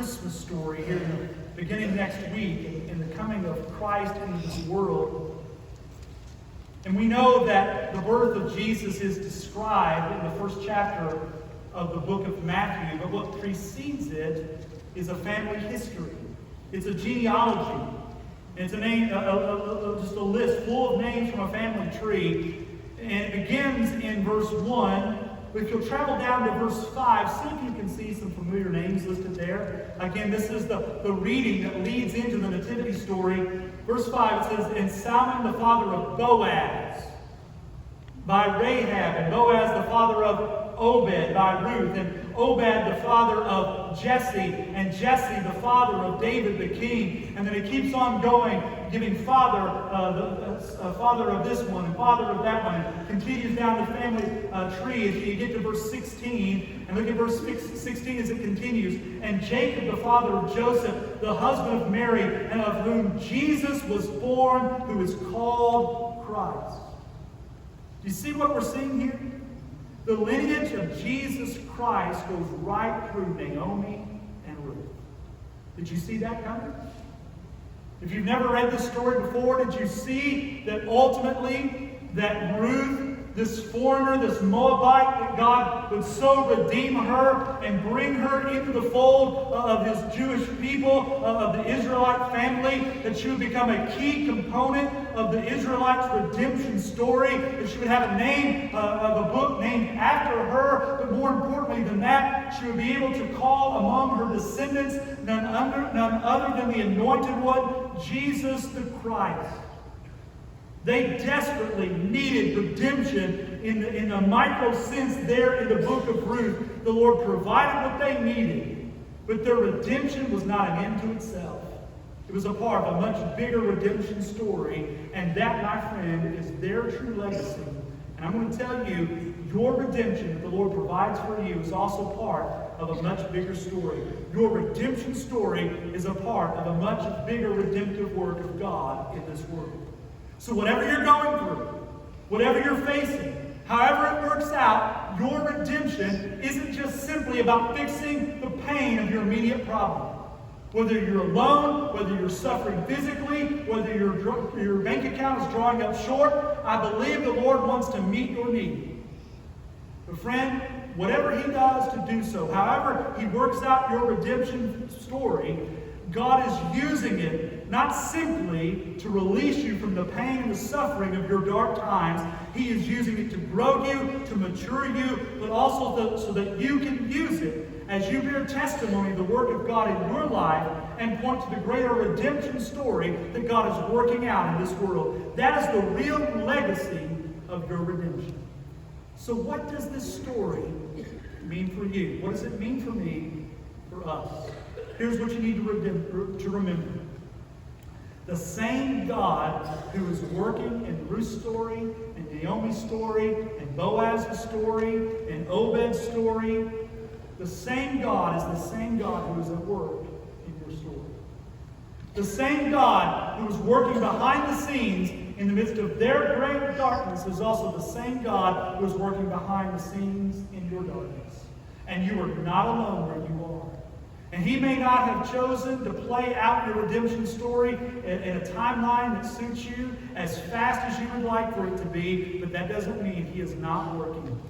Christmas story here in the beginning next week, in the coming of Christ into this world. And we know that the birth of Jesus is described in the first chapter of the book of Matthew, but what precedes it is a family history. It's a genealogy. It's a name, just a list full of names from a family tree. And it begins in verse 1. But if you'll travel down to verse 5, see if you can see some familiar names listed there. Again, this is the reading that leads into the nativity story. Verse 5, it says, "And Salmon the father of Boaz, by Rahab, and Boaz the father of Obed, by Ruth, and Obed the father of Jesse, and Jesse the father of David the king." And then it keeps on going, giving father of this one, and father of that one, and continues down the family tree as you get to verse 16. And look at verse 16 as it continues. "And Jacob the father of Joseph, the husband of Mary, and of whom Jesus was born, who is called Christ." Do you see what we're seeing here? The lineage of Jesus Christ goes right through Naomi and Ruth. Did you see that coming? If you've never read this story before, did you see that ultimately that Ruth, this foreigner, this Moabite, that God would so redeem her and bring her into the fold of His Jewish people, of the Israelite family, that she would become a key component of the Israelites' redemption story, that she would have a name, of a book named after her, but more importantly than that, she would be able to call among her descendants none other than the Anointed One, Jesus the Christ. They desperately needed redemption in a micro sense there in the book of Ruth. The Lord provided what they needed, but their redemption was not an end to itself. It was a part of a much bigger redemption story, and that, my friend, is their true legacy. And I'm going to tell you, your redemption that the Lord provides for you is also part of a much bigger story. Your redemption story is a part of a much bigger redemptive work of God in this world. So whatever you're going through, whatever you're facing, however it works out, your redemption isn't just simply about fixing the pain of your immediate problem. Whether you're alone, whether you're suffering physically, whether your bank account is drawing up short, I believe the Lord wants to meet your need. But friend, whatever He does to do so, however He works out your redemption story, God is using it not simply to release you from the pain and the suffering of your dark times. He is using it to grow you, to mature you, but also so that you can use it as you bear testimony of the work of God in your life and point to the greater redemption story that God is working out in this world. That is the real legacy of your redemption. So what does this story mean for you? What does it mean for me, for us? Here's what you need to remember. The same God who is working in Ruth's story, and Naomi's story, and Boaz's story, and Obed's story, the same God is the same God who is at work in your story. The same God who is working behind the scenes in the midst of their great darkness is also the same God who is working behind the scenes in your darkness. And you are not alone where you are. And He may not have chosen to play out your redemption story in a timeline that suits you as fast as you would like for it to be, but that doesn't mean He is not working.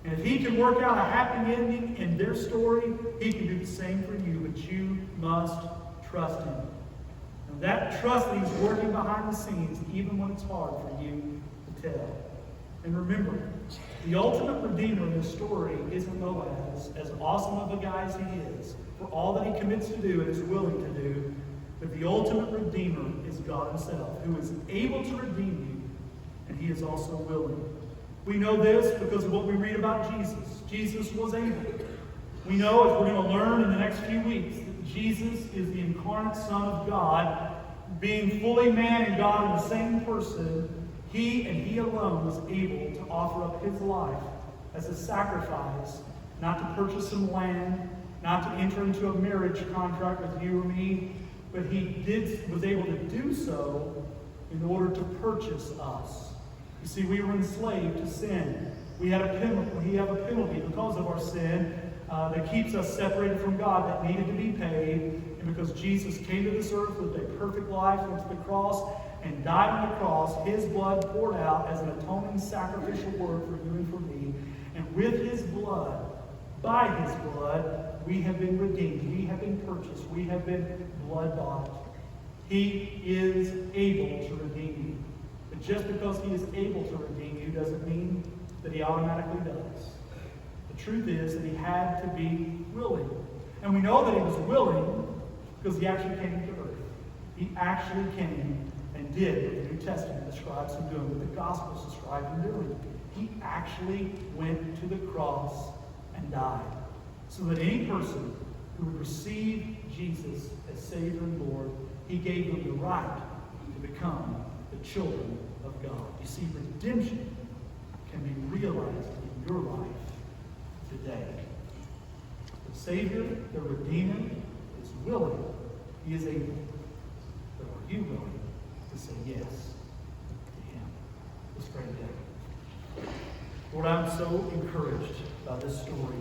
And if He can work out a happy ending in their story, He can do the same for you, but you must trust Him. And that trust that He's working behind the scenes, even when it's hard for you to tell. And remember, the ultimate redeemer in this story isn't Boaz, as awesome of a guy as he is, for all that he commits to do and is willing to do. But the ultimate redeemer is God Himself, who is able to redeem you, and He is also willing. We know this because of what we read about Jesus. Jesus was able. We know, as we're going to learn in the next few weeks, that Jesus is the incarnate Son of God, being fully man and God in the same person. He and He alone was able to offer up His life as a sacrifice, not to purchase some land, not to enter into a marriage contract with you or me, but He was able to do so in order to purchase us. You see, we were enslaved to sin. We had a penalty. We have a penalty because of our sin. that keeps us separated from God that needed to be paid. And because Jesus came to this earth, lived a perfect life, went to the cross, and died on the cross, his blood poured out as an atoning sacrificial work for you and for me. And with his blood, by his blood, we have been redeemed. We have been purchased. We have been blood-bought. He is able to redeem you. But just because he is able to redeem you doesn't mean that he automatically does. The truth is that he had to be willing. And we know that he was willing because he actually came to earth. He actually came and did what the New Testament describes him doing, what the Gospels describe him doing. He actually went to the cross and died, so that any person who would receive Jesus as Savior and Lord, he gave them the right to become the children of God. You see, redemption can be realized in your life today. The Savior, the Redeemer, is willing. He is able. But are you willing to say yes to him? Let's pray today. Lord, I'm so encouraged by this story.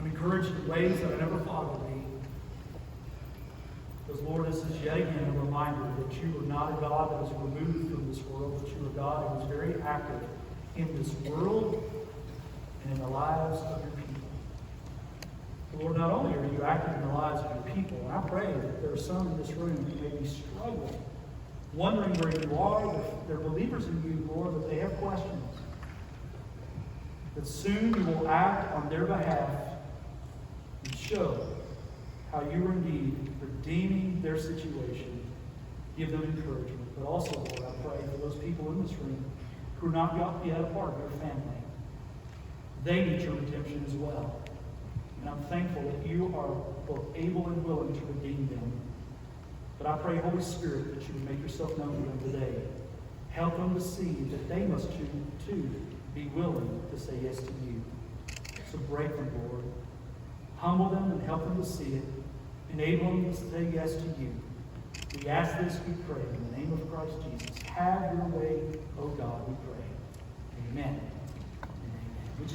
I'm encouraged in ways that I never thought would be. Because, Lord, this is yet again a reminder that you are not a God that is removed from this world, but you are a God who is very active in this world and in the lives of your people. But Lord, not only are you active in the lives of your people, and I pray that there are some in this room who may be struggling, wondering where you are. They're believers in you, Lord, but they have questions. That soon you will act on their behalf and show how you are indeed redeeming their situation. Give them encouragement. But also, Lord, I pray for those people in this room who are not yet a part of your family. They need your redemption as well. And I'm thankful that you are both able and willing to redeem them. But I pray, Holy Spirit, that you would make yourself known to them today. Help them to see that they must too be willing to say yes to you. So break them, Lord. Humble them and help them to see it. Enable them to say yes to you. We ask this, we pray, in the name of Christ Jesus. Have your way, O God, we pray. Amen. Amen.